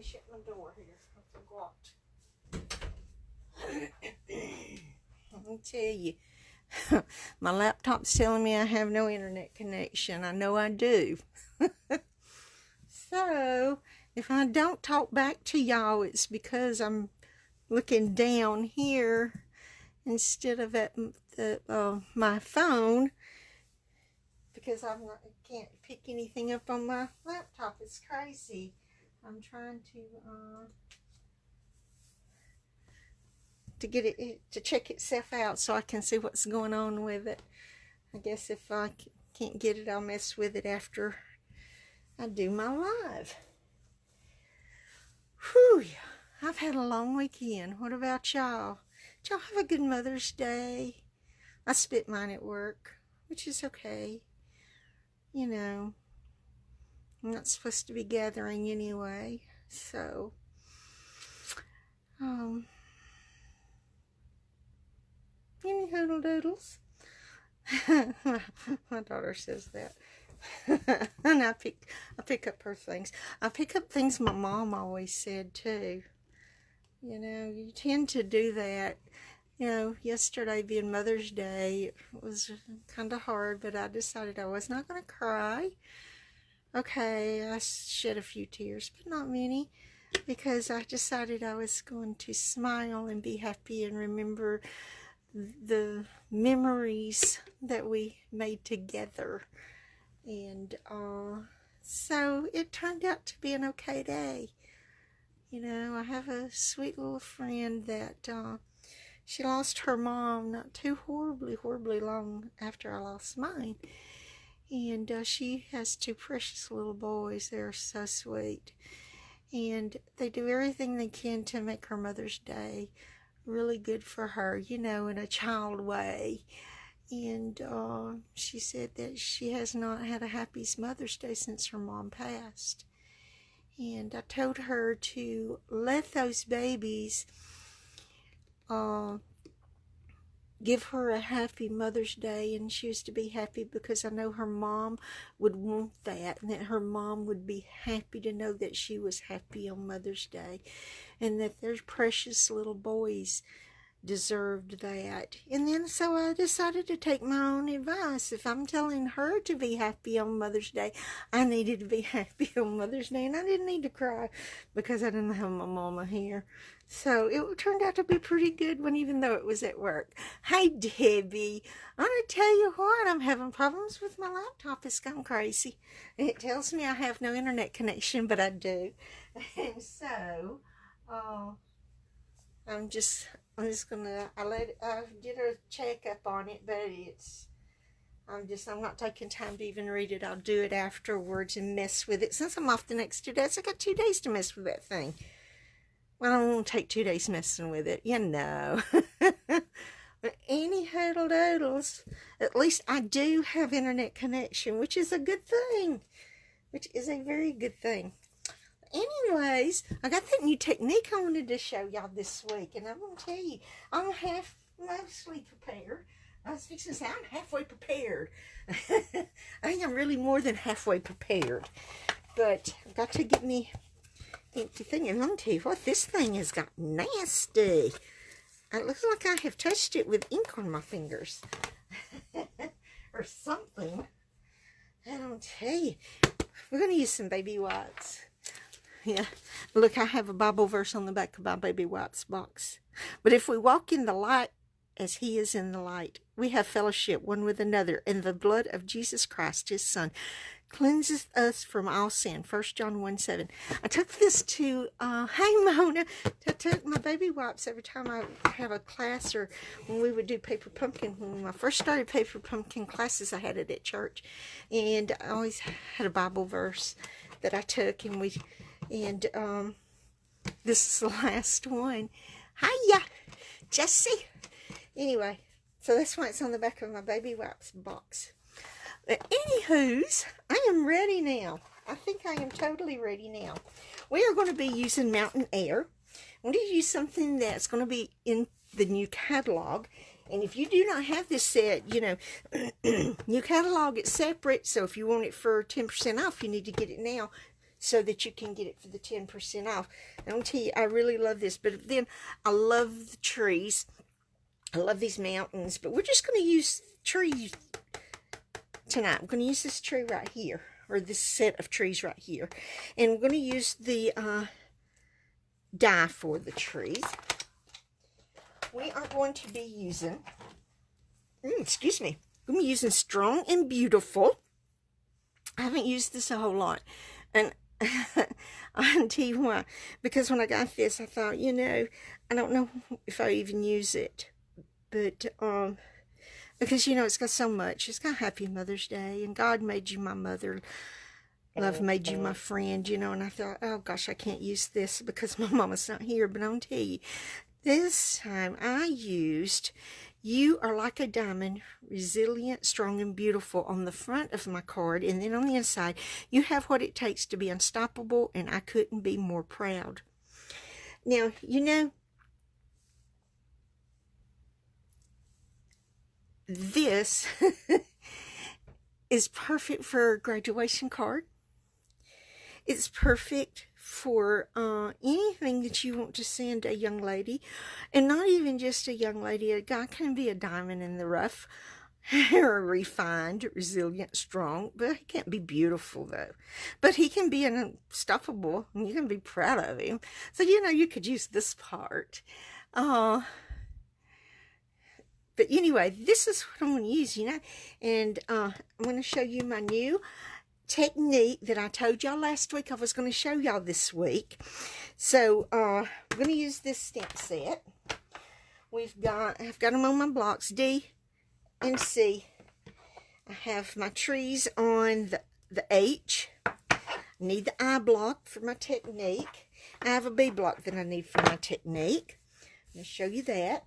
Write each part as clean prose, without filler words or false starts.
me shut my door here. I forgot. Let me tell you, my laptop's telling me I have no internet connection. I know I do. So, if I don't talk back to y'all, it's because I'm looking down here instead of at my phone, because I can't pick anything up on my laptop. It's crazy. I'm trying to get it to check itself out so I can see what's going on with it. I guess if I can't get it, I'll mess with it after I do my live. Whew, I've had a long weekend. What about y'all? Did y'all have a good Mother's Day? I spent mine at work, which is okay. You know, I'm not supposed to be gathering anyway, so any hoodle doodles. My daughter says that. And I pick up her things. I pick up things my mom always said too. You know, you tend to do that. You know, yesterday being Mother's Day, it was kind of hard, but I decided I was not going to cry. Okay, I shed a few tears, but not many, because I decided I was going to smile and be happy and remember the memories that we made together. And so it turned out to be an okay day. You know, I have a sweet little friend that she lost her mom not too horribly long after I lost mine. And she has two precious little boys. They're so sweet. And they do everything they can to make her Mother's Day really good for her, you know, in a child way. And she said that she has not had a happy Mother's Day since her mom passed. And I told her to let those babies give her a happy Mother's Day, and she was to be happy because I know her mom would want that, and that her mom would be happy to know that she was happy on Mother's Day, and that their precious little boys deserved that. And then so I decided to take my own advice. If I'm telling her to be happy on Mother's Day, I needed to be happy on Mother's Day, and I didn't need to cry because I didn't have my mama here. So it turned out to be pretty good one, even though it was at work. Hey Debbie, I'm going to tell you what, I'm having problems with my laptop. It's gone crazy. It tells me I have no internet connection, but I do. And so I'm just gonna, I did a checkup on it, but I'm not taking time to even read it. I'll do it afterwards and mess with it. Since I'm off the next 2 days, I got 2 days to mess with that thing. Well, I won't take 2 days messing with it, you know. But any hoodle doodles, at least I do have internet connection, which is a good thing. Which is a very good thing. Anyways, I got that new technique I wanted to show y'all this week, and I'm going to tell you, I'm mostly prepared. I was fixing to say, I'm halfway prepared. I think I'm really more than halfway prepared. But I've got to get me empty thing, and I'm going to tell you what, this thing has got nasty. It looks like I have touched it with ink on my fingers. Or something. I don't tell you. We're going to use some baby wipes. Yeah, look, I have a Bible verse on the back of my baby wipes box. But if we walk in the light as he is in the light, we have fellowship one with another, and the blood of Jesus Christ, his son, cleanses us from all sin. 1 John 1:7. I took this to, hey Mona, I took my baby wipes every time I have a class, or when we would do paper pumpkin. When I first started paper pumpkin classes, I had it at church, and I always had a Bible verse that I took, and this is the last one. Hiya, Jessie. Anyway, so that's why it's on the back of my baby wipes box. But anywho's, I am ready now. I think I am totally ready now. We are going to be using Mountain Air. I'm going to use something that's going to be in the new catalog. And if you do not have this set, you know, new catalog, it's separate. So if you want it for 10% off, you need to get it now. so that you can get it for the 10% off. And I'll tell you, I really love this. But then I love the trees. I love these mountains. But we're just going to use trees tonight. I'm going to use this tree right here, or this set of trees right here. And we're going to use the die for the trees. We are going to be using, excuse me, I'm going to be using Strong and Beautiful. I haven't used this a whole lot. And I'll tell you why. Because when I got this, I thought, you know, I don't know if I even use it. But, because, you know, it's got so much. It's got Happy Mother's Day, and God made you my mother. Love made you my friend, you know. And I thought, oh, gosh, I can't use this because my mama's not here. But I'll tell you, this time I used You Are Like a Diamond, Resilient, Strong, and Beautiful on the front of my card. And then on the inside, you have what it takes to be unstoppable, and I couldn't be more proud. Now, you know, this is perfect for a graduation card. It's perfect for anything that you want to send a young lady, and not even just a young lady. A guy can be a diamond in the rough, or refined, resilient, strong, but he can't be beautiful though. But he can be unstoppable, and you can be proud of him. So you know, you could use this part. But anyway, this is what I'm going to use, you know, and I'm going to show you my new technique that I told y'all last week I was going to show y'all this week. So I'm going to use this stamp set. I've got them on my blocks D and C. I have my trees on the H. I need the I block for my technique. I have a B block that I need for my technique. I'm going to show you that.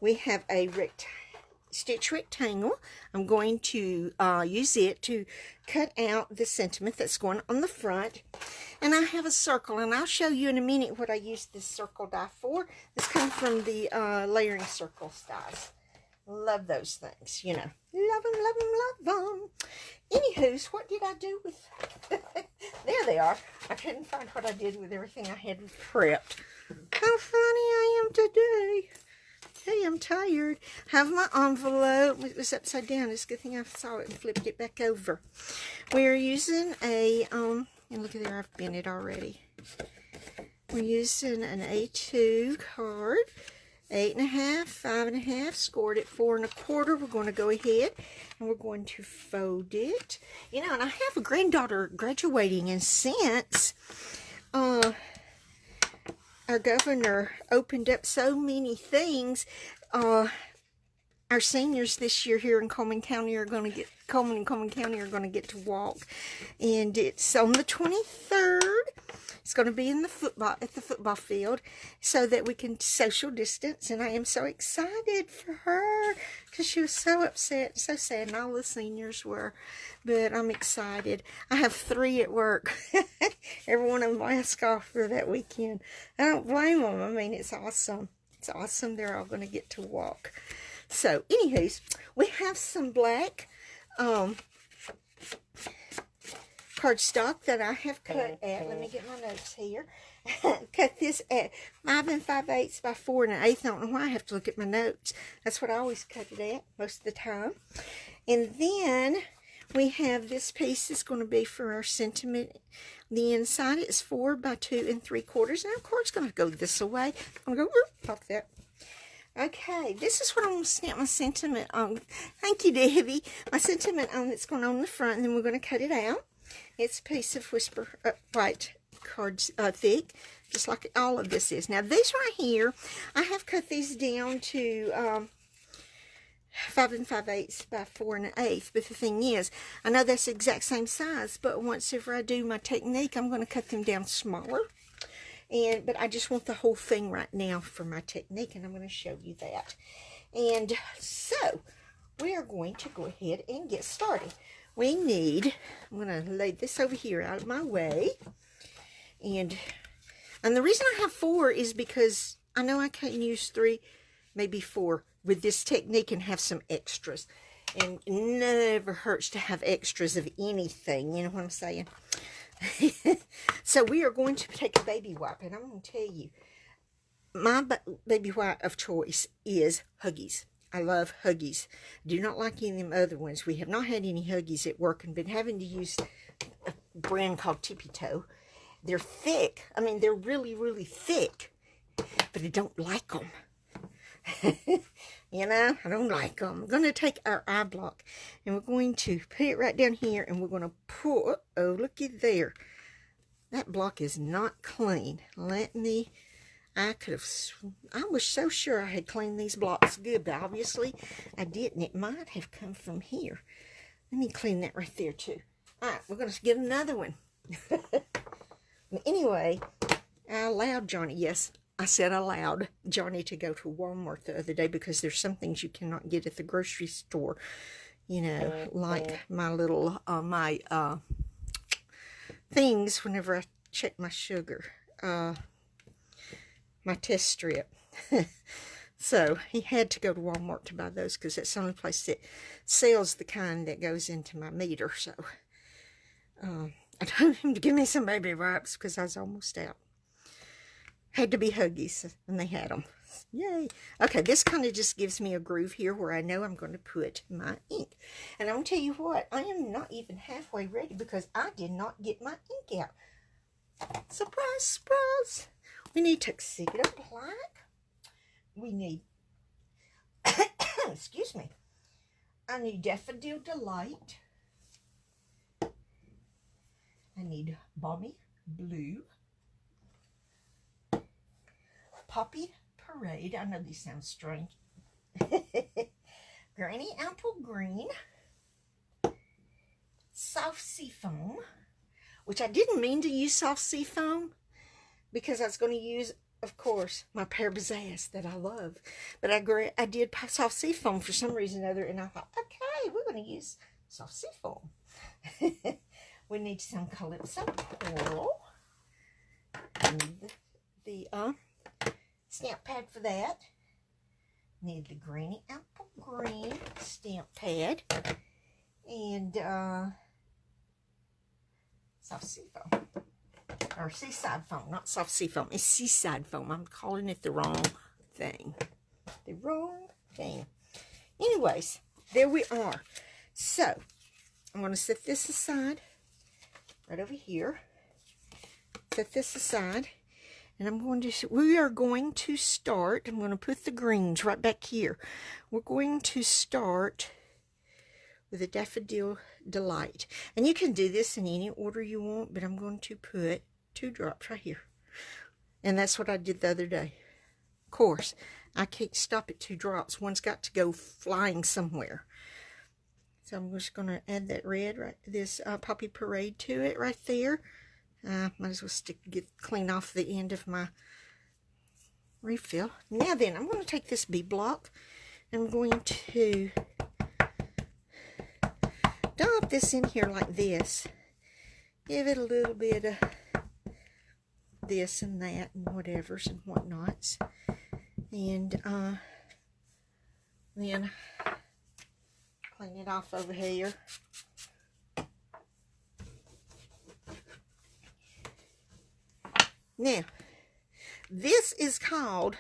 We have a stitch rectangle. I'm going to use it to cut out the sentiment that's going on the front. And I have a circle, and I'll show you in a minute what I used this circle die for. This comes from the layering circles dies. Love those things, you know. Love them, love them, love them. Anywho's, what did I do with... There they are. I couldn't find what I did with everything I had prepped. How funny I am today. Hey, I'm tired. Have my envelope. It was upside down. It's a good thing I saw it and flipped it back over. We're using a, and look at there, I've bent it already. We're using an A2 card, 8.5, 5.5, scored at 4 1/4. We're going to go ahead and we're going to fold it. You know, and I have a granddaughter graduating, and since, our governor opened up so many things. Our seniors this year here in Coleman County are going to get Coleman County are going to get to walk, and it's on the 23rd. It's going to be in the football field, so that we can social distance. And I am so excited for her because she was so upset, so sad, and all the seniors were. But I'm excited. I have 3 at work. Every one of them asked off for that weekend. I don't blame them. I mean, it's awesome. It's awesome. They're all going to get to walk. So, anywho's, we have some black cardstock that I have cut at. Let me get my notes here. Cut this at 5 5/8 by 4 1/8. I don't know why I have to look at my notes. That's what I always cut it at most of the time. And then we have this piece that's going to be for our sentiment. The inside is 4 by 2 3/4. And our card's going to go this way. I'm going to go pop that. Okay, this is what I'm going to stamp my sentiment on. Thank you, Debbie. My sentiment on that's going on the front, and then we're going to cut it out. It's a piece of white cards, thick, just like all of this is. Now, these right here, I have cut these down to 5 5/8 by 4 1/8. But the thing is, I know that's the exact same size, but once ever I do my technique, I'm going to cut them down smaller. But I just want the whole thing right now for my technique, and I'm going to show you that. And so, we are going to go ahead and get started. We need, I'm going to lay this over here out of my way. And the reason I have 4 is because I know I can use 3, maybe 4 with this technique and have some extras. And it never hurts to have extras of anything, you know what I'm saying? So we are going to take a baby wipe, and I'm going to tell you, my baby wipe of choice is Huggies. I love Huggies. Do not like any of them other ones. We have not had any Huggies at work and been having to use a brand called Tippy Toe. They're thick. I mean, they're really, really thick, but I don't like them. You know, I don't like them. I'm going to take our eye block, and we're going to put it right down here, and we're going to pull. Oh, looky there. That block is not clean. I was so sure I had cleaned these blocks good, but obviously I didn't. It might have come from here. Let me clean that right there, too. All right, we're going to get another one. Anyway, I allowed Johnny, yes, I said I allowed Johnny to go to Walmart the other day because there's some things you cannot get at the grocery store. You know, like my little, things whenever I check my sugar. My test strip. So he had to go to Walmart to buy those because that's the only place that sells the kind that goes into my meter. So I told him to give me some baby wipes because I was almost out. Had to be Huggies, and they had them. Yay. Okay, this kind of just gives me a groove here where I know I'm going to put my ink. And I'm going to tell you what, I am not even halfway ready because I did not get my ink out. Surprise, surprise. We need Tuxedo Black. We need, excuse me, I need Daffodil Delight. I need Balmy Blue. Poppy Parade. I know these sound strange. Granny Apple Green. Soft Seafoam, which I didn't mean to use soft seafoam because I was going to use, of course, my Pear Bazaaz that I love. But I did soft seafoam for some reason or other, and I thought, okay, we're going to use soft seafoam. We need some Calypso Coral. And the stamp pad for that. Need the Granny Apple Green stamp pad. And soft seafoam. Or seaside foam, not soft seafoam. It's seaside foam. I'm calling it the wrong thing. The wrong thing. Anyways, there we are. So, I'm going to set this aside. Right over here. Set this aside. And we are going to start. I'm going to put the greens right back here. We're going to start with a Daffodil Delight. And you can do this in any order you want, but I'm going to put 2 drops right here. And that's what I did the other day. Of course, I can't stop at 2 drops. One's got to go flying somewhere. So I'm just going to add that red, right, this Poppy Parade to it right there. Might as well get clean off the end of my refill. Now then, I'm going to take this bee block. I'm going to dump this in here like this. Give it a little bit of this and that and whatevers and whatnots. And then clean it off over here. Now, this is called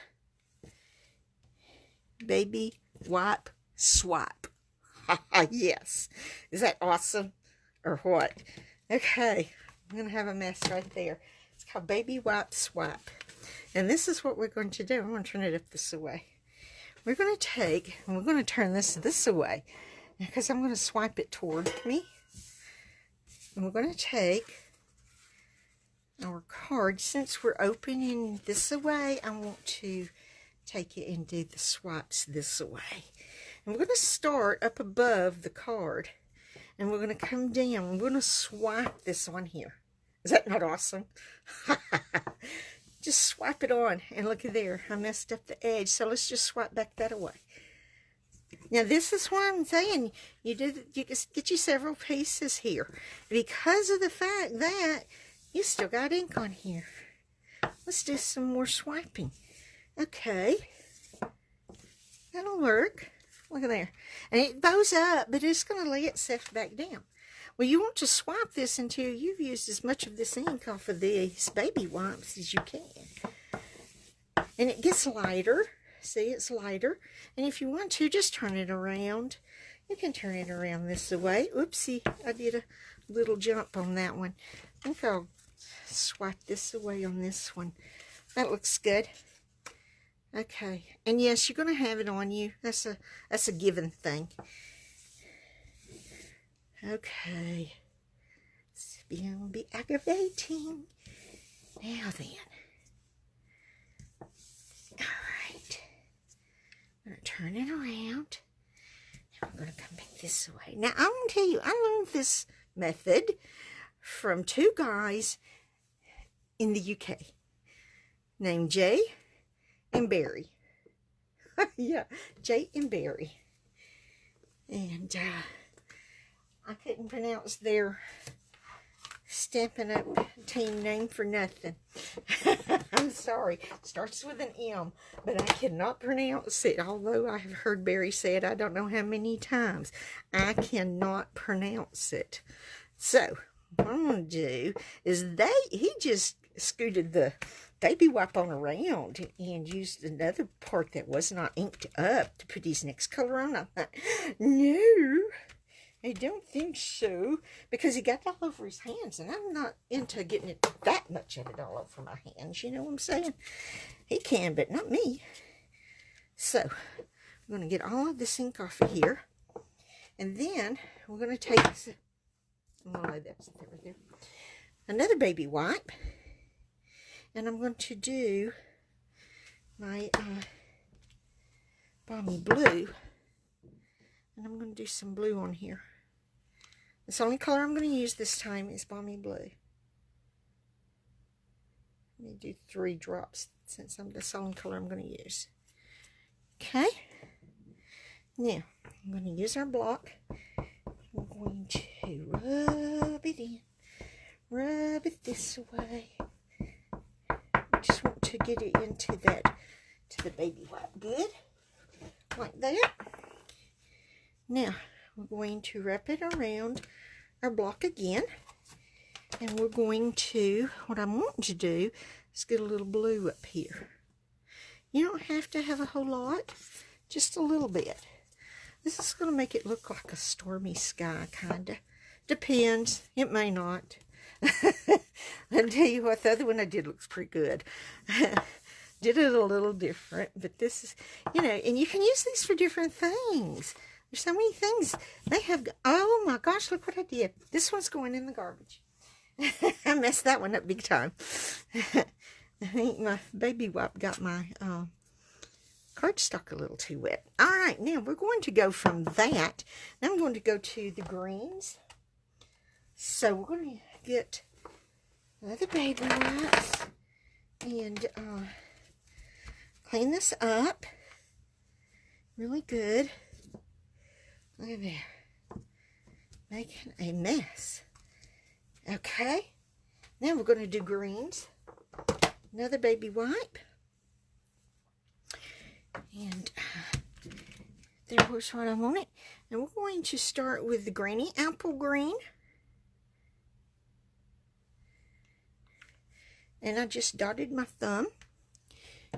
Baby Wipe Swipe. Yes. Is that awesome? Or what? Okay. I'm going to have a mess right there. It's called Baby Wipe Swipe. And this is what we're going to do. I'm going to turn it up this way. We're going to take, and we're going to turn this away. Because I'm going to swipe it toward me. And we're going to take our card. Since we're opening this away, I want to take it and do the swipes this way. And we're going to start up above the card. And we're going to come down. We're going to swipe this on here. Is that not awesome? Just swipe it on. And look at there. I messed up the edge. So let's just swipe back that away. Now this is why I'm saying you get you several pieces here. Because of the fact that you still got ink on here. Let's do some more swiping. Okay. That'll work. Look at there. And it bows up, but it's going to lay itself back down. Well, you want to swipe this until you've used as much of this ink off of these baby wipes as you can. And it gets lighter. See, it's lighter. And if you want to, just turn it around. You can turn it around this way. Oopsie, I did a little jump on that one. I think I'll swipe this away on this one. That looks good. Okay, and yes, you're going to have it on you. That's a given thing. Okay, it's going to be aggravating. Now then, all right, I'm going to turn it around. I'm going to come back this way. Now, I'm going to tell you, I learned this method from two guys in the UK named Jay and Barry. Yeah, Jay and Barry. And I couldn't pronounce their Stampin' Up team name for nothing. I'm sorry. It starts with an M, but I cannot pronounce it. Although I have heard Barry say it I don't know how many times. I cannot pronounce it. So, what I'm going to do is he just scooted the baby wipe on around and used another part that was not inked up to put his next color on. I thought, no, I don't think so, because he got it all over his hands, and I'm not into getting it that much of it all over my hands, you know what I'm saying? He can, but not me. So, I'm going to get all of this ink off of here, and then we're going to take this, I'm going to lay that right there, another baby wipe, and I'm going to do my Balmy blue. And I'm going to do some blue on here. The only color I'm going to use this time is Balmy blue. Let me do 3 drops since that's the only color I'm going to use. Okay. Now, I'm going to use our block. We're going to rub it in. Rub it this way. Just want to get it into the baby wipe. Good. Like that. Now, we're going to wrap it around our block again. And we're going to, what I'm wanting to do is get a little blue up here. You don't have to have a whole lot. Just a little bit. This is going to make it look like a stormy sky, kind of. Depends. It may not. I'll tell you what, the other one I did looks pretty good. Did it a little different, but this is, you know, and you can use these for different things. There's so many things. They have, oh my gosh, look what I did. This one's going in the garbage. I messed that one up big time. I think my baby wipe got my cardstock a little too wet. All right, now we're going to go from that. Now I'm going to go to the greens. So we're going to get another baby wipes and clean this up really good. Look at there, making a mess. Okay, now we're going to do greens. Another baby wipe, and there was what I wanted. And we're going to start with the Granny Apple Green. And I just dotted my thumb.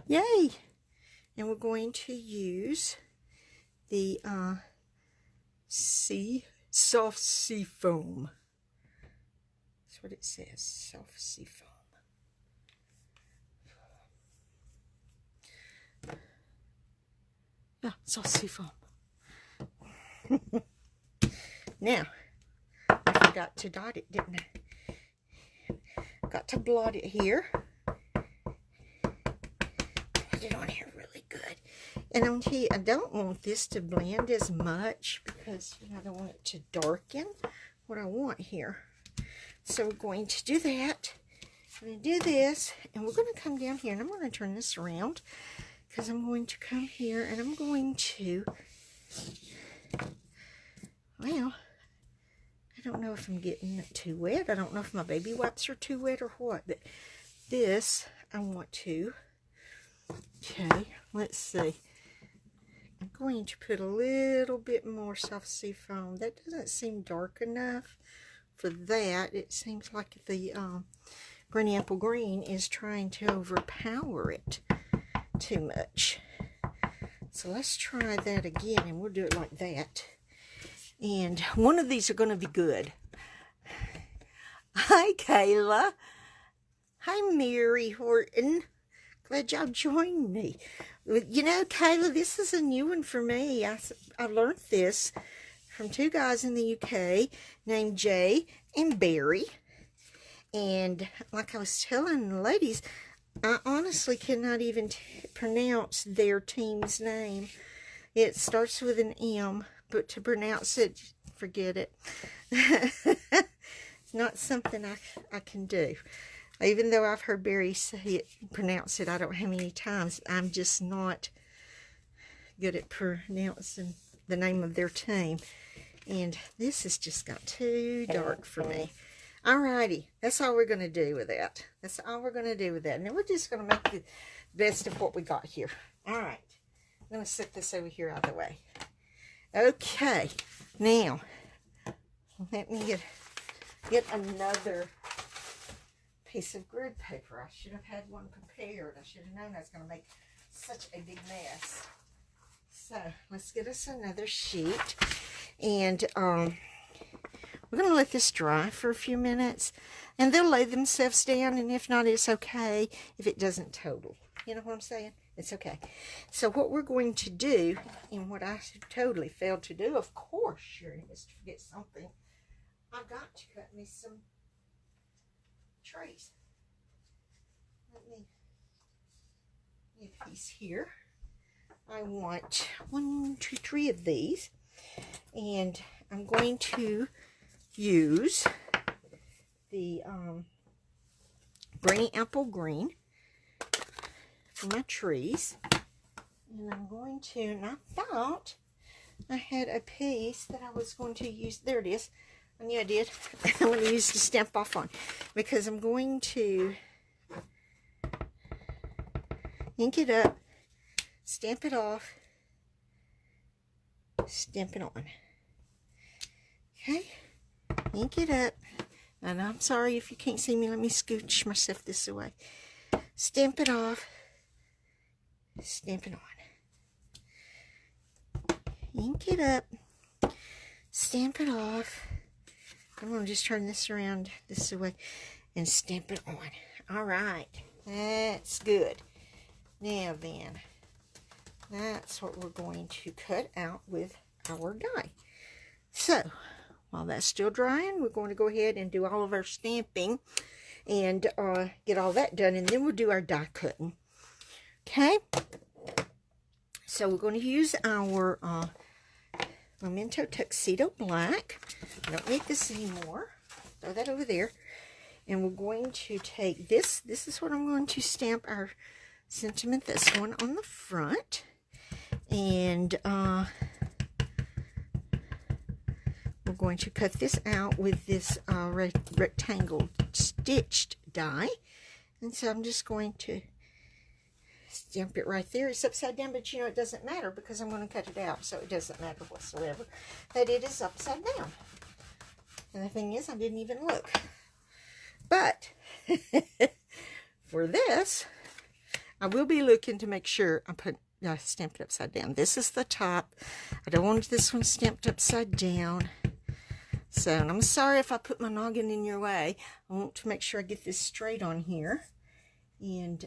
Yay! And we're going to use the soft sea foam. That's what it says, soft sea foam. Yeah, soft sea foam. Now, I forgot to dot it, didn't I? Got to blot it here. Put it on here really good. And I'm telling you, I don't want this to blend as much because I don't want it to darken what I want here. So we're going to do that. I'm going to do this, and we're going to come down here, and I'm going to turn this around because I'm going to come here, and I'm going to, well, I don't know if I'm getting it too wet. I don't know if my baby wipes are too wet or what. But this, I want to. Okay, let's see. I'm going to put a little bit more soft seafoam. That doesn't seem dark enough for that. It seems like the Granny Apple Green is trying to overpower it too much. So let's try that again, and we'll do it like that. And one of these are going to be good. Hi, Kayla. Hi, Mary Horton. Glad y'all joined me. You know, Kayla, this is a new one for me. I learned this from two guys in the UK named Jay and Barry. And like I was telling the ladies, I honestly cannot even pronounce their team's name. It starts with an M, but to pronounce it, forget it. It's not something I can do. Even though I've heard Barry say it, pronounce it, I don't know how many times, I'm just not good at pronouncing the name of their team. And this has just got too dark for me. Alrighty, that's all we're going to do with that. That's all we're going to do with that. And then we're just going to make the best of what we got here. Alright, I'm going to set this over here out of the way. Okay, now, let me get another piece of grid paper. I should have had one prepared. I should have known I was going to make such a big mess. So, let's get us another sheet. And, we're going to let this dry for a few minutes, and they'll lay themselves down, and if not, it's okay if it doesn't total. You know what I'm saying? It's okay. So what we're going to do, and what I totally failed to do, of course, sure is to forget something. I've got to cut me some trees. Let me get a piece here. I want 1, 2, 3 of these, and I'm going to use the Granny Apple Green for my trees. And I'm going to, and I thought I had a piece that I was going to use. There it is. I knew I did. I'm going to use the stamp off on, because I'm going to ink it up, stamp it off, stamp it on. Okay. Ink it up, and I'm sorry if you can't see me. Let me scooch myself this way. Stamp it off, stamp it on. Ink it up, stamp it off. I'm going to just turn this around this way and stamp it on. All right, that's good. Now then, that's what we're going to cut out with our die. So, while that's still drying, we're going to go ahead and do all of our stamping and get all that done, and then we'll do our die cutting. Okay? So we're going to use our Memento Tuxedo Black. I don't need this anymore. Throw that over there. And we're going to take this. This is what I'm going to stamp our sentiment that's going on the front. And we're going to cut this out with this rectangle stitched die. And so I'm just going to stamp it right there. It's upside down, but you know, it doesn't matter because I'm going to cut it out, so it doesn't matter whatsoever that it is upside down. And the thing is, I didn't even look. But for this, I will be looking to make sure I stamped it upside down. This is the top. I don't want this one stamped upside down. So, and I'm sorry if I put my noggin in your way. I want to make sure I get this straight on here. And,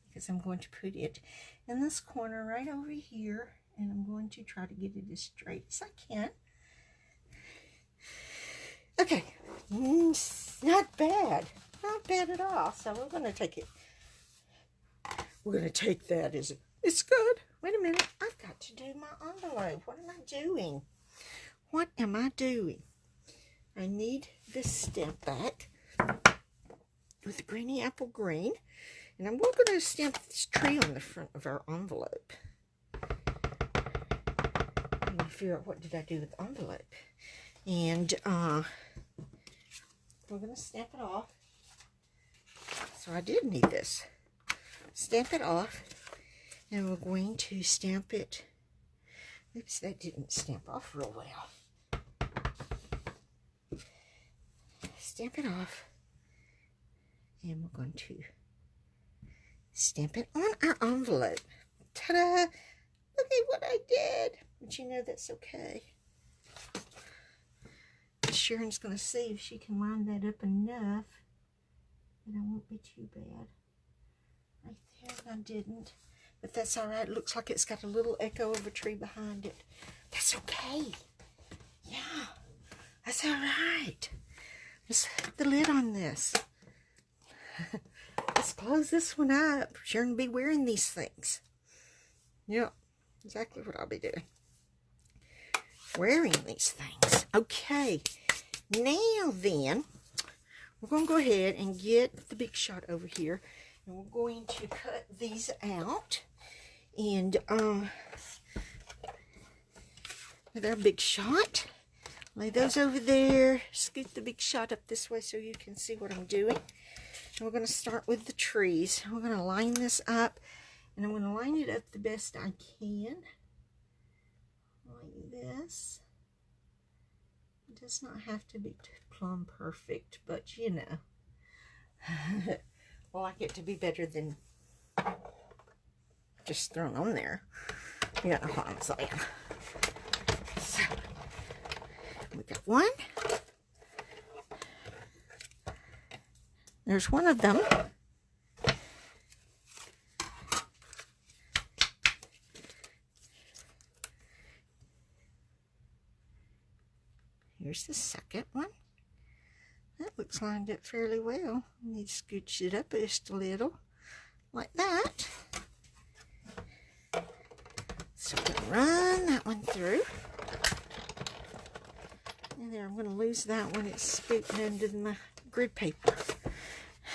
because I'm going to put it in this corner right over here. And I'm going to try to get it as straight as I can. Okay. Not bad. Not bad at all. So we're going to take it. We're going to take that as it's good. Wait a minute. I've got to do my envelope. What am I doing? What am I doing? I need this stamp back with the Granny Apple Green. And I'm going to stamp this tree on the front of our envelope. I'm going to figure out what did I do with the envelope. And we're going to stamp it off. So I did need this. Stamp it off. And we're going to stamp it Oops, that didn't stamp off real well. Stamp it off. And we're going to stamp it on our envelope. Ta-da! Look at what I did. But you know that's okay. Sharon's going to see if she can line that up enough that it won't be too bad. Right there, and I didn't. But that's alright. It looks like it's got a little echo of a tree behind it. That's okay. Yeah, that's alright. Let's put the lid on this. Let's close this one up. Sharon will be wearing these things. Yep, exactly what I'll be doing. Wearing these things. Okay, now then, we're going to go ahead and get the big shot over here. And we're going to cut these out. And, with our big shot, lay those over there. Scoot the big shot up this way so you can see what I'm doing. And we're going to start with the trees. We're going to line this up. And I'm going to line it up the best I can. Like this. It does not have to be plumb perfect, but you know. I like it to be better than just thrown on there. You know what I'm saying. So, we got one. There's one of them. Here's the second one. That looks lined up fairly well. I need to scooch it up just a little, like that. So I'm going to run that one through. And there, I'm going to lose that one. It's scooting under my grid paper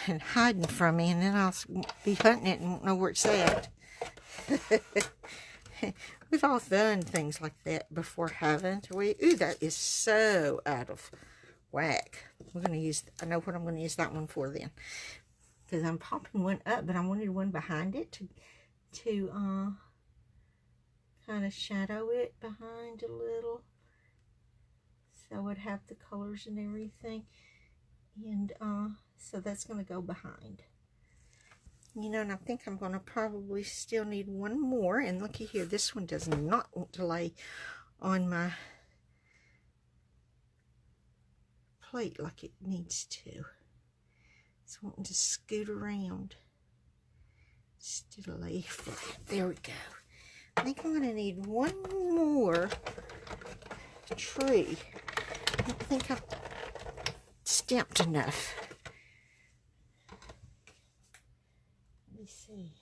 and hiding from me, and then I'll be hunting it and won't know where it's at. We've all done things like that before, haven't we? Ooh, that is so out of whack. We're going to use, I know what I'm going to use that one for then. Because I'm popping one up, but I wanted one behind it to kind of shadow it behind a little. So it'd have the colors and everything. And so that's going to go behind. You know, and I think I'm going to probably still need one more. And looky here, this one does not want to lay on my plate like it needs to. It's wanting to scoot around. Still lay flat. There we go. I think I'm going to need one more tree. I don't think I've stamped enough. Let me see.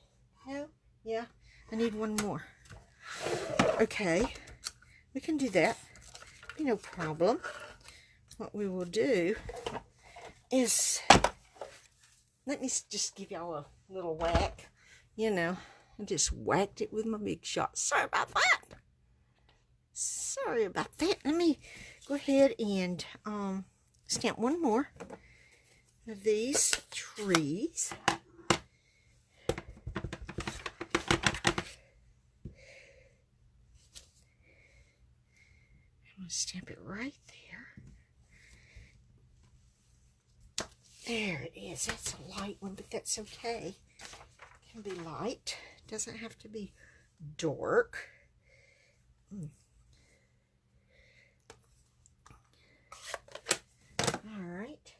No? Yeah, I need one more. Okay, we can do that. Be no problem. What we will do is, let me just give y'all a little whack. You know, I just whacked it with my big shot. Sorry about that. Sorry about that. Let me go ahead and stamp one more of these trees. I'm going to stamp it right there. There it is. That's a light one, but that's okay. It can be light. It doesn't have to be dark. Alright.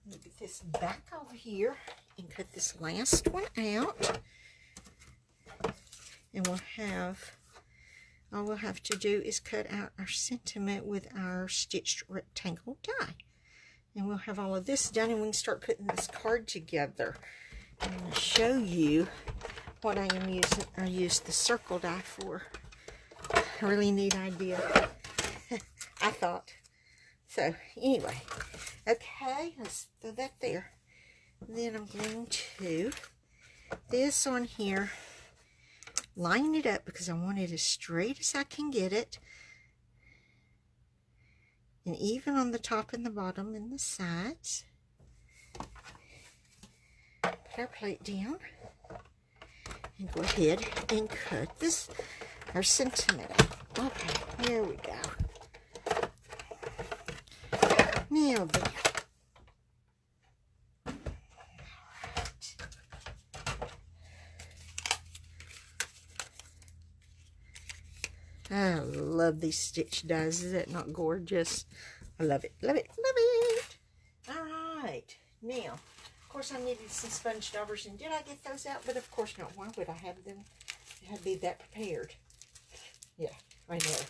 Get this back over here and cut this last one out. And we'll have, all we'll have to do is cut out our sentiment with our stitched rectangle die. And we'll have all of this done, and we can start putting this card together. I'm going to show you what I am using. I used the circle die for. A really neat idea, I thought. So, anyway. Okay, let's throw that there. And then I'm going to, this on here, line it up because I want it as straight as I can get it. And even on the top and the bottom and the sides. Put our plate down. And go ahead and cut this our sentiment. Okay, here we go. Now then. I love these stitch dies. Is that not gorgeous? I love it, love it, love it. All right. Now, of course, I needed some sponge daubers, and did I get those out? But of course not. Why would I have them? I had to be that prepared. Yeah, I know.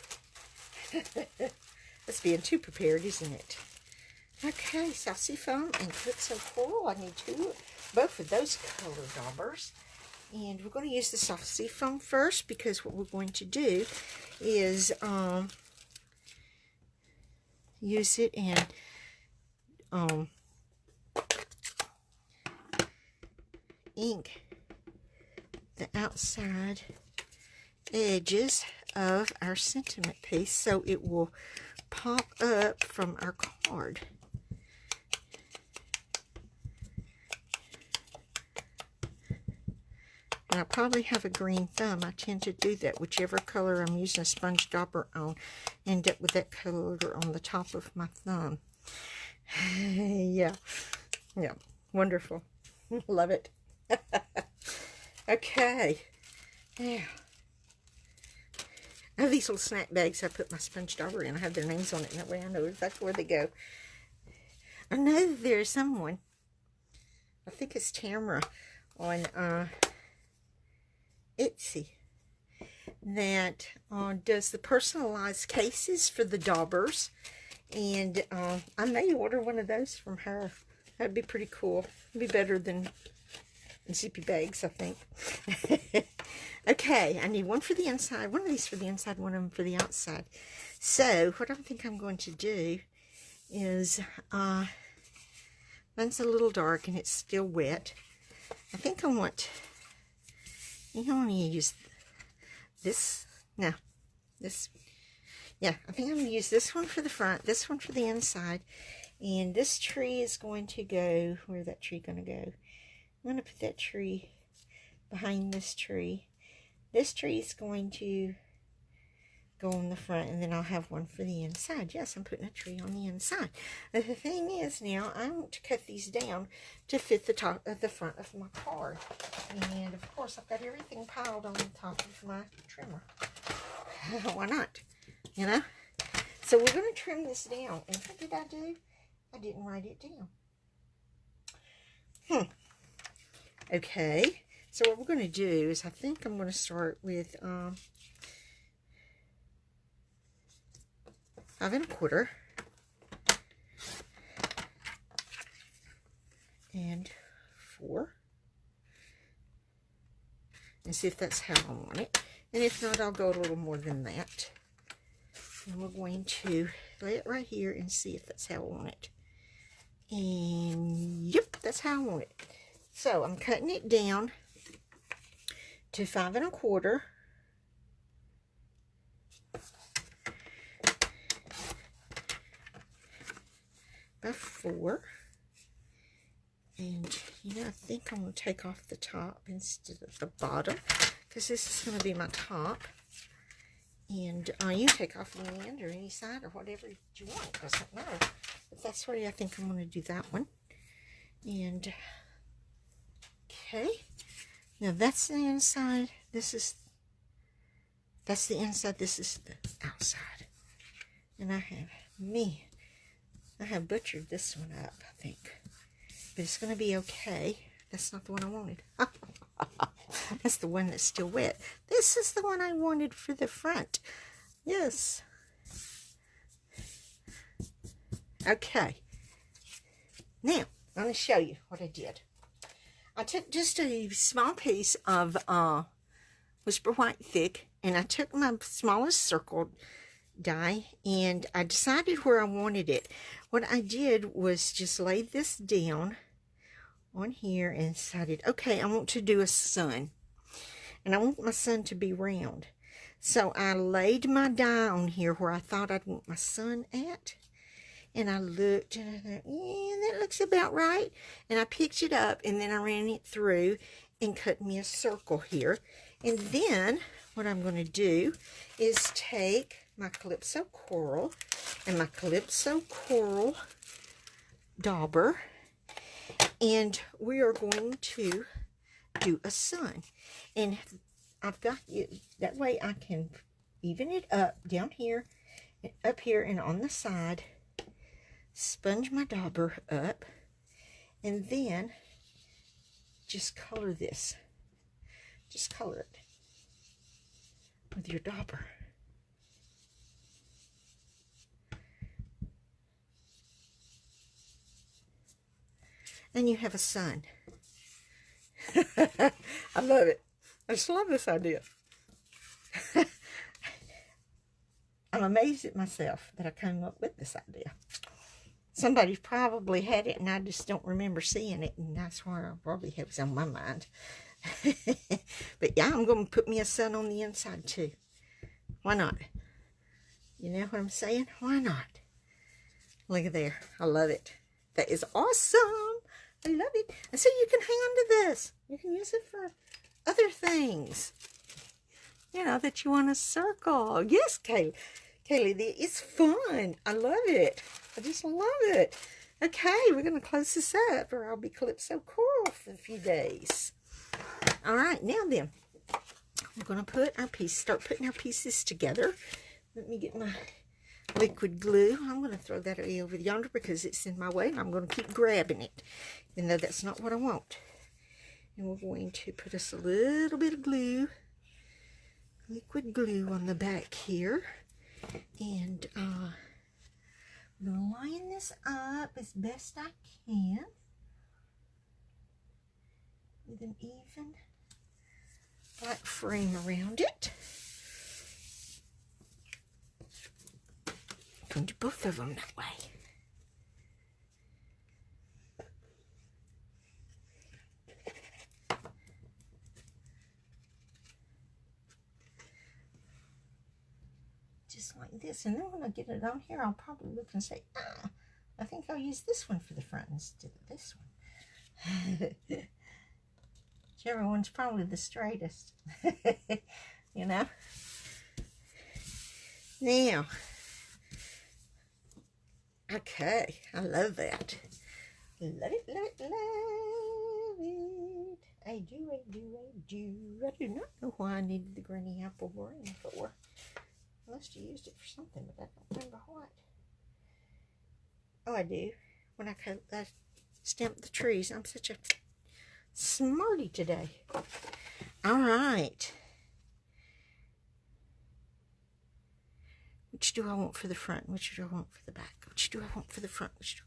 That's being too prepared, isn't it? Okay, Saucy Foam and Calypso Coral. I need both of those color daubers. And we're going to use the Saucy Foam first, because what we're going to do is use it and ink the outside edges of our sentiment piece so it will pop up from our card. And I probably have a green thumb. I tend to do that. Whichever color I'm using a sponge dauber on, end up with that color on the top of my thumb. Yeah. Yeah. Wonderful. Love it. Okay. Now, I have these little snack bags I put my sponge dauber in. I have their names on it, and that way I know exactly where they go. I know there's someone, I think it's Tamara, on Etsy, that does the personalized cases for the daubers, and I may order one of those from her. That'd be pretty cool. It'd be better than zippy bags, I think. Okay, I need one for the inside, one of these for the inside, one of them for the outside. So what I think I'm going to do is, mine's a little dark and it's still wet. I think I want, I want to use this. No, this. Yeah, I think I'm going to use this one for the front, this one for the inside. And this tree is going to go, where's that tree going to go? I'm going to put that tree behind this tree. This tree is going to go on the front, and then I'll have one for the inside. Yes, I'm putting a tree on the inside. But the thing is now, I want to cut these down to fit the top of the front of my card. And of course, I've got everything piled on the top of my trimmer. Why not? You know? So we're going to trim this down. And what did I do? I didn't write it down. Okay. So what we're going to do is, I think I'm going to start with 5 1/4 and 4, and see if that's how I want it. And if not, I'll go a little more than that. And we're going to lay it right here and see if that's how I want it. And yep, that's how I want it. So I'm cutting it down to 5 1/4 by 4. And you know, I think I'm going to take off the top instead of the bottom, because this is going to be my top. And you take off any end or any side or whatever you want. It doesn't matter. But that's where I think I'm going to do that one. And okay. Now that's the inside. That's the inside. This is the outside. And I have butchered this one up, I think. But it's going to be okay. That's not the one I wanted. That's the one that's still wet. This is the one I wanted for the front. Yes. Okay. Now, I'm going to show you what I did. I took just a small piece of Whisper White Thick, and I took my smallest circle die, and I decided where I wanted it. What I did was just lay this down on here and decided, okay, I want to do a sun, and I want my sun to be round. So I laid my die on here where I thought I'd want my sun at, and I looked and I thought, yeah, that looks about right. And I picked it up, and then I ran it through and cut me a circle here. And then what I'm going to do is take my Calypso Coral and my Calypso Coral Dauber, and we are going to do a sun. And I've got it, that way I can even it up down here, and up here, and on the side. Sponge my dauber up, and then just color this. Just color it with your dauber. And you have a sun. I love it. I just love this idea. I'm amazed at myself that I came up with this idea. Somebody probably had it, and I just don't remember seeing it, and that's why I probably have it on my mind. But yeah, I'm going to put me a sun on the inside too. Why not? You know what I'm saying? Why not? Look at there. I love it. That is awesome. I love it. And so you can hang on to this. You can use it for other things, you know, that you want to circle. Yes, Kaylee. Kaylee, it's fun. I love it. I just love it. Okay, we're going to close this up, or I'll be Calypso Coral for a few days. All right, now then, we're going to put our piece, start putting our pieces together. Let me get my liquid glue. I'm going to throw that over yonder because it's in my way, and I'm going to keep grabbing it, even though that's not what I want. And we're going to put us a little bit of glue, liquid glue on the back here. And I'm going to line this up as best I can with an even black frame around it. Going to do both of them that way. Just like this, and then when I get it on here, I'll probably look and say, I think I'll use this one for the front instead of this one. Whichever one's probably the straightest. You know? Now, okay, I love that. Love it, love it, love it. I do, I do, I do. I do not know why I needed the granny apple green for. I must have used it for something, but I don't remember what. Oh, I do. When I stamped the trees. I'm such a smarty today. All right. Which do I want for the front? Which do I want for the back? Which do I want for the front? Which do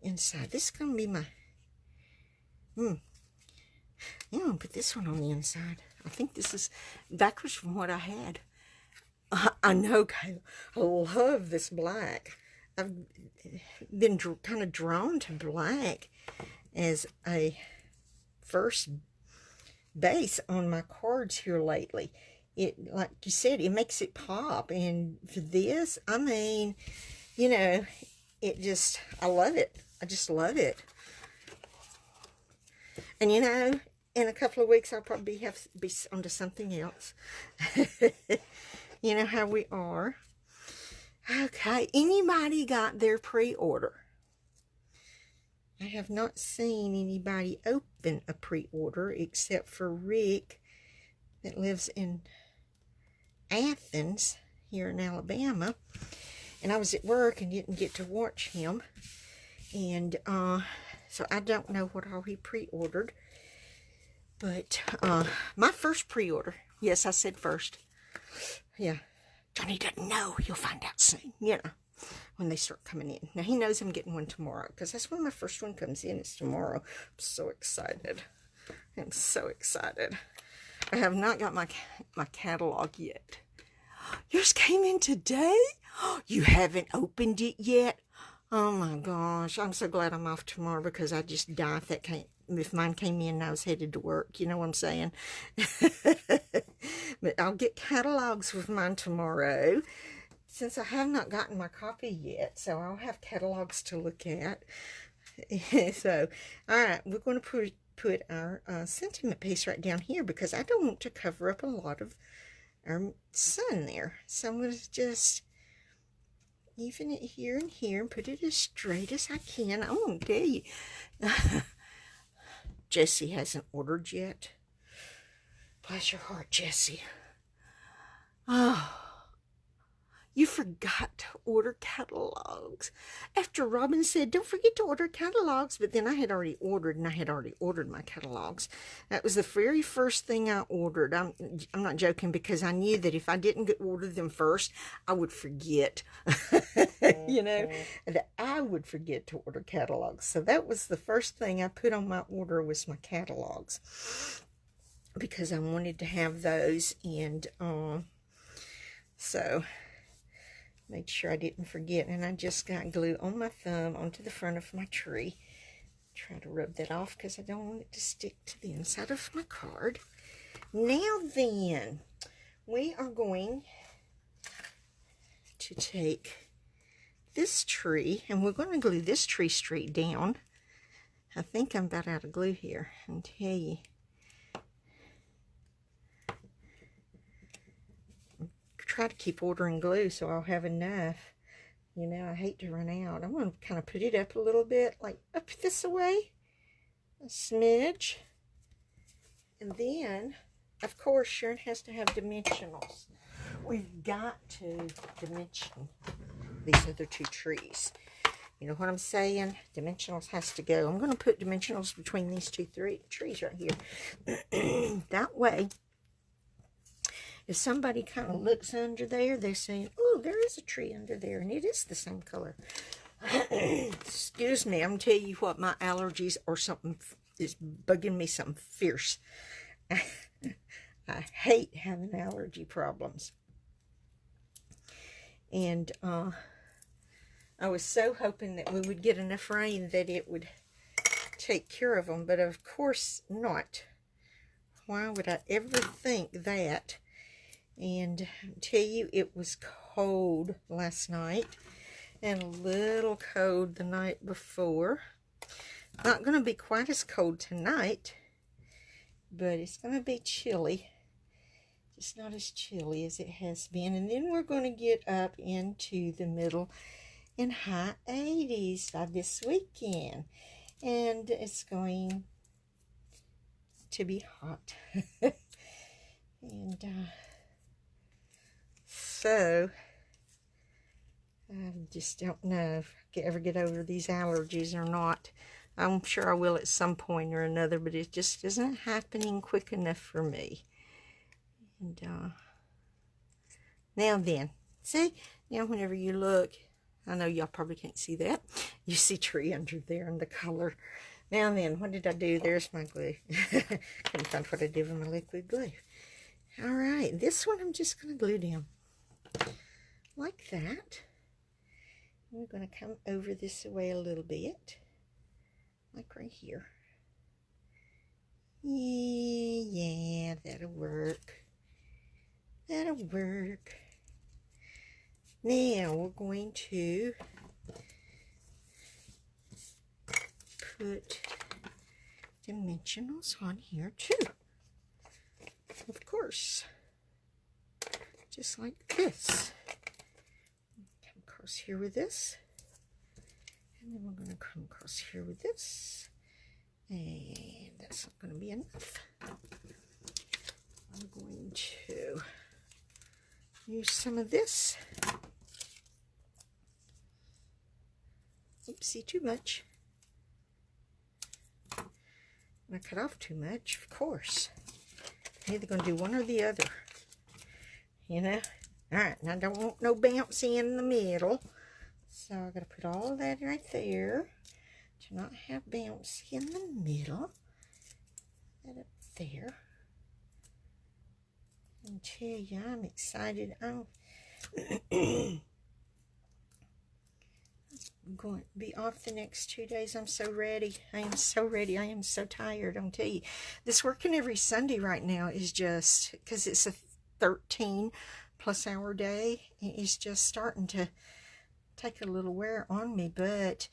inside? This is going to be my... Yeah, I'm going to put this one on the inside. I think this is backwards from what I had. I know, Kayla. I love this black. I've been kind of drawn to black as a first base on my cards here lately. It, like you said, it makes it pop. And for this, I mean, you know, it just, I love it. I just love it. And, you know, in a couple of weeks, I'll probably be onto something else. You know how we are. Okay, anybody got their pre-order? I have not seen anybody open a pre-order except for Rick that lives in Athens here in Alabama. And I was at work and didn't get to watch him. And so I don't know what all he pre-ordered. But my first pre-order, yes, I said first. Yeah, Johnny doesn't know. You'll find out soon, you know, when they start coming in. Now, he knows I'm getting one tomorrow, because that's when my first one comes in. It's tomorrow. I'm so excited. I'm so excited. I have not got my catalog yet. Yours came in today? You haven't opened it yet? Oh, my gosh. I'm so glad I'm off tomorrow, because I'd just die if mine came in and I was headed to work. You know what I'm saying? But I'll get catalogs with mine tomorrow, since I have not gotten my copy yet. So I'll have catalogs to look at. So, all right, we're going to put our sentiment piece right down here, because I don't want to cover up a lot of our sun there. So I'm going to just even it here and here and put it as straight as I can. I'm going to tell you, Jessie hasn't ordered yet. Bless your heart, Jessie. Oh, you forgot to order catalogs. After Robin said, don't forget to order catalogs. But then I had already ordered, and I had already ordered my catalogs. That was the very first thing I ordered. I'm not joking, because I knew that if I didn't order them first, I would forget. You know, that I would forget to order catalogs. So that was the first thing I put on my order, was my catalogs, because I wanted to have those. And so made sure I didn't forget. And I just got glue on my thumb onto the front of my tree. Try to rub that off because I don't want it to stick to the inside of my card. Now then, we are going to take this tree, and we're going to glue this tree straight down. I think I'm about out of glue here. I'll tell you. Try to keep ordering glue so I'll have enough. You know, I hate to run out. I'm going to kind of put it up a little bit, like up this way, a smidge. And then, of course, Sharon has to have dimensionals. We've got to dimension these other two trees. You know what I'm saying? Dimensionals has to go. I'm going to put dimensionals between these three trees right here. That way, if somebody kind of looks under there, they're saying, oh, there is a tree under there, and it is the same color. Excuse me, I'm telling you what, my allergies or something is bugging me something fierce. I hate having allergy problems. And I was so hoping that we would get enough rain that it would take care of them, but of course not. Why would I ever think that? And I tell you, it was cold last night and a little cold the night before. Not going to be quite as cold tonight, but it's going to be chilly. Just not as chilly as it has been. And then we're going to get up into the middle and high 80s by this weekend. And it's going to be hot. And so, I just don't know if I ever get over these allergies or not. I'm sure I will at some point or another, but it just isn't happening quick enough for me. And now then, see, now whenever you look, I know y'all probably can't see that. You see tree under there and the color. Now then, what did I do? There's my glue. Couldn't find what I did with my liquid glue. All right, this one I'm just going to glue down like that. We're going to come over this way a little bit, like right here. Yeah, that'll work. That'll work. Now we're going to put dimensionals on here too. Of course. Just like this. Come across here with this. And then we're going to come across here with this. And that's not going to be enough. I'm going to use some of this. Oopsie, too much. And I cut off too much, of course. I'm either going to do one or the other. You know? Alright, and I don't want no bouncy in the middle. So I'm going to put all of that right there. To not have bouncy in the middle. That up there. I tell you, I'm excited. I'm going to be off the next 2 days. I'm so ready. I am so ready. I am so tired. I'll tell you. This working every Sunday right now is just, because it's a 13+ hour day, it's just starting to take a little wear on me. But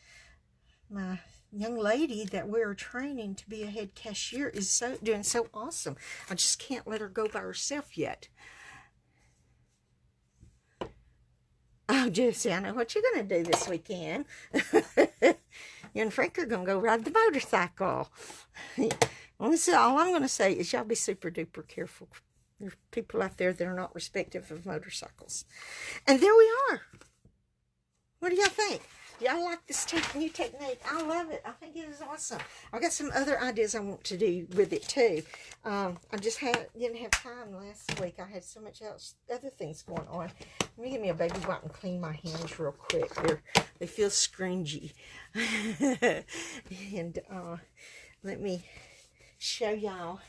my young lady that we're training to be a head cashier is doing so awesome. I just can't let her go by herself yet. Oh, Jesse, I know what you're going to do this weekend. You and Frank are going to go ride the motorcycle. So all I'm going to say is y'all be super duper careful. There's people out there that are not respective of motorcycles. And there we are. What do y'all think? Y'all like this new technique? I love it. I think it is awesome. I've got some other ideas I want to do with it too. I just didn't have time last week. I had so much else, other things going on. Let me give me a baby wipe and clean my hands real quick. They feel scringy. And let me show y'all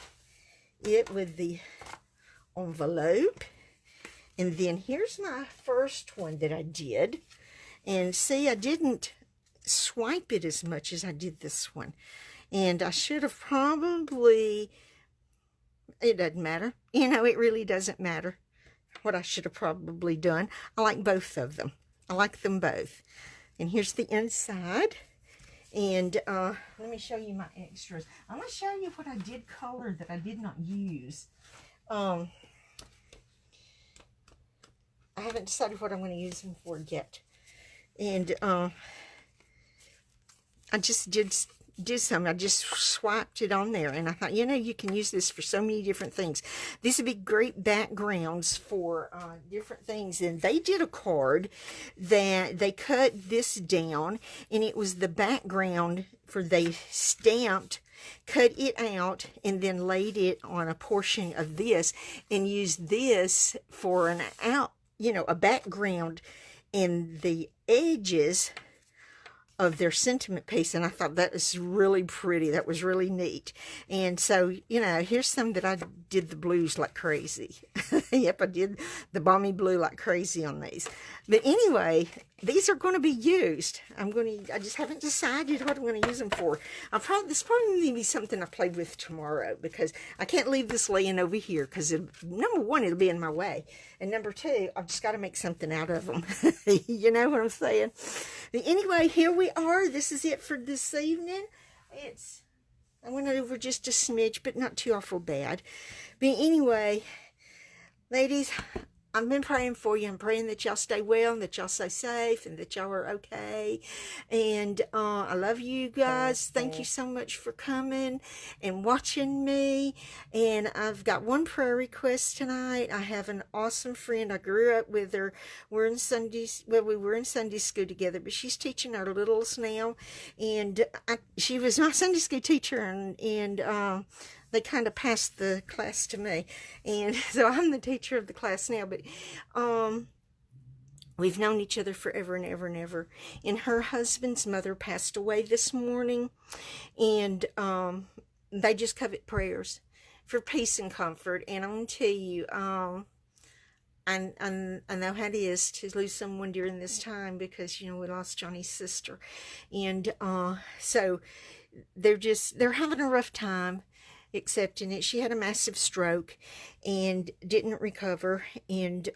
it with the envelope. And then here's my first one that I did. And see, I didn't swipe it as much as I did this one. And I should have probably, it doesn't matter. You know, it really doesn't matter what I should have probably done. I like both of them. I like them both. And here's the inside. And let me show you my extras. I'm going to show you what I did color that I did not use. I haven't decided what I'm going to use them for yet. And I just did some. I just swiped it on there. And I thought, you know, you can use this for so many different things. These would be great backgrounds for different things. And they did a card that they cut this down. And it was the background for they stamped, cut it out, and then laid it on a portion of this. And used this for an a background in the edges of their sentiment piece. And I thought that was really pretty. That was really neat. And so, you know, here's some that I did the blues like crazy. Yep, I did the balmy blue like crazy on these. But anyway, these are going to be used. I just haven't decided what I'm going to use them for. This probably may be something I play with tomorrow, because I can't leave this laying over here, because number one, it'll be in my way. And number two, I've just got to make something out of them. You know what I'm saying? But anyway, here we are. This is it for this evening. I went over just a smidge, but not too awful bad. But anyway, ladies, I've been praying for you. I'm praying that y'all stay well and that y'all stay safe and that y'all are okay. And I love you guys. Thank you so much for coming and watching me. And I've got one prayer request tonight. I have an awesome friend. I grew up with her. We were in Sunday school together, but she's teaching our littles now. And she was my Sunday school teacher, and they kind of passed the class to me. And so I'm the teacher of the class now. But we've known each other forever and ever and ever. And her husband's mother passed away this morning. And they just covet prayers for peace and comfort. And I'm going to tell you, I know how it is to lose someone during this time, because, you know, we lost Johnny's sister. And so they're having a rough time accepting it. She had a massive stroke and didn't recover. And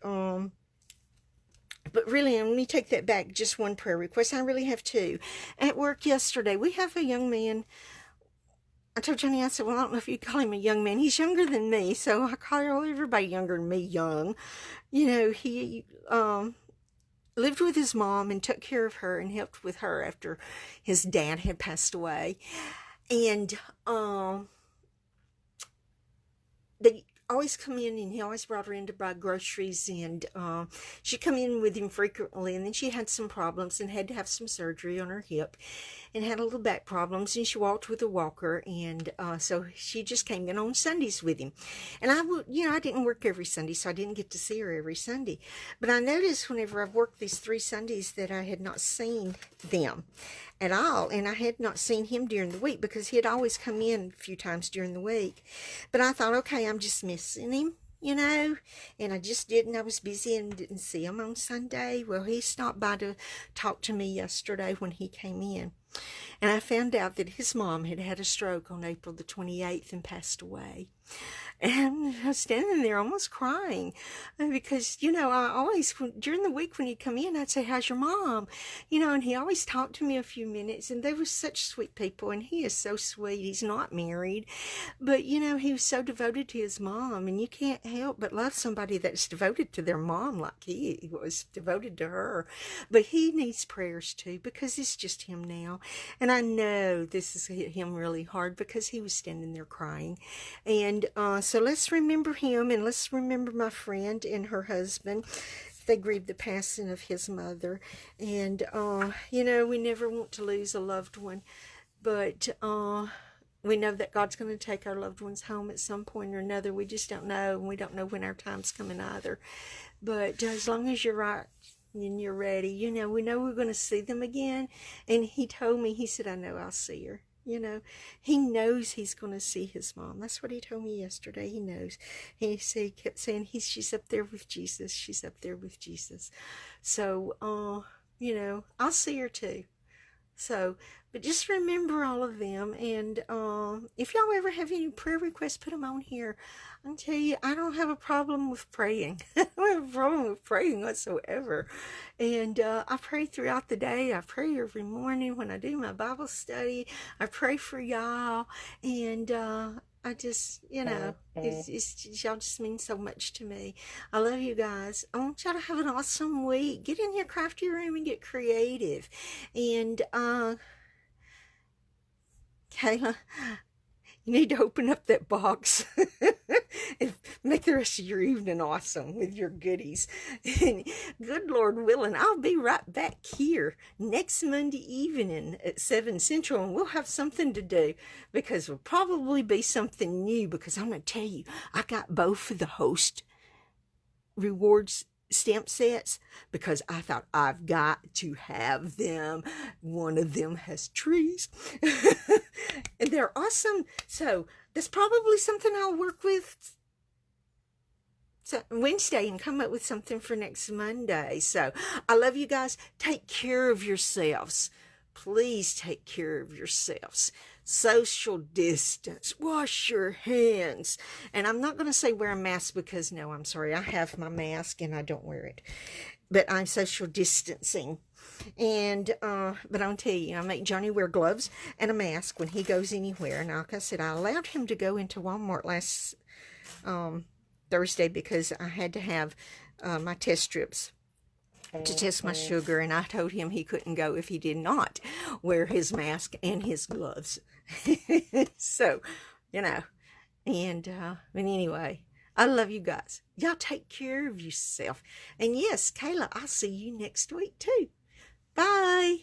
but really, let me take that back. Just one prayer request. I really have two. At work yesterday, we have a young man. I told Johnny, I said, well, I don't know if you call him a young man. He's younger than me, so I call everybody younger than me young. You know, he lived with his mom and took care of her and helped with her after his dad had passed away. And they always come in, and he always brought her in to buy groceries, and she'd come in with him frequently. And then she had some problems and had to have some surgery on her hip and had a little back problems, and she walked with a walker. And so she just came in on Sundays with him. And I didn't work every Sunday, so I didn't get to see her every Sunday. But I noticed whenever I've worked these 3 Sundays that I had not seen them at all. And I had not seen him during the week, because he had always come in a few times during the week. But I thought, okay, I'm just missing him, you know, and I just didn't. I was busy and didn't see him on Sunday. Well, he stopped by to talk to me yesterday when he came in. And I found out that his mom had had a stroke on April the 28th and passed away. And I was standing there almost crying because, I always, during the week when he'd come in, I'd say, how's your mom? And he always talked to me a few minutes, and they were such sweet people, and he is so sweet. He's not married, but, he was so devoted to his mom, and you can't help but love somebody that's devoted to their mom like he was devoted to her. But he needs prayers too, because it's just him now. And I know this has hit him really hard because he was standing there crying. And so let's remember him, and let's remember my friend and her husband. They grieved the passing of his mother. And, we never want to lose a loved one. But we know that God's going to take our loved ones home at some point or another. We just don't know, and we don't know when our time's coming either. But as long as you're right and you're ready, we know we're going to see them again. And he told me, he said, I know I'll see her. He knows he's going to see his mom. That's what he told me yesterday. He knows. He kept saying, she's up there with Jesus. She's up there with Jesus. So, I'll see her too. So, but just remember all of them. And if y'all ever have any prayer requests, put them on here. I can tell you, I don't have a problem with praying. I don't have a problem with praying whatsoever. And I pray throughout the day. I pray every morning when I do my Bible study. I pray for y'all. And I just, y'all just mean so much to me. I love you guys. I want y'all to have an awesome week. Get in your crafty room and get creative. And, Kayla, you need to open up that box and make the rest of your evening awesome with your goodies. And good Lord willing, I'll be right back here next Monday evening at 7 Central, and we'll have something to do, because it'll probably be something new, because I'm going to tell you, I got both of the host rewards stamp sets because I thought I've got to have them. One of them has trees and they're awesome. So that's probably something I'll work with Wednesday and come up with something for next Monday. So I love you guys. Take care of yourselves. Please take care of yourselves. Social distance. Wash your hands. And I'm not going to say wear a mask because, no, I'm sorry. I have my mask and I don't wear it. But I'm social distancing. And, but I'll tell you, I make Johnny wear gloves and a mask when he goes anywhere. And like I said, I allowed him to go into Walmart last Thursday because I had to have my test strips to test my sugar, and I told him he couldn't go if he did not wear his mask and his gloves. So, and but anyway, I love you guys. Y'all take care of yourself. And yes, Kayla, I'll see you next week too. Bye.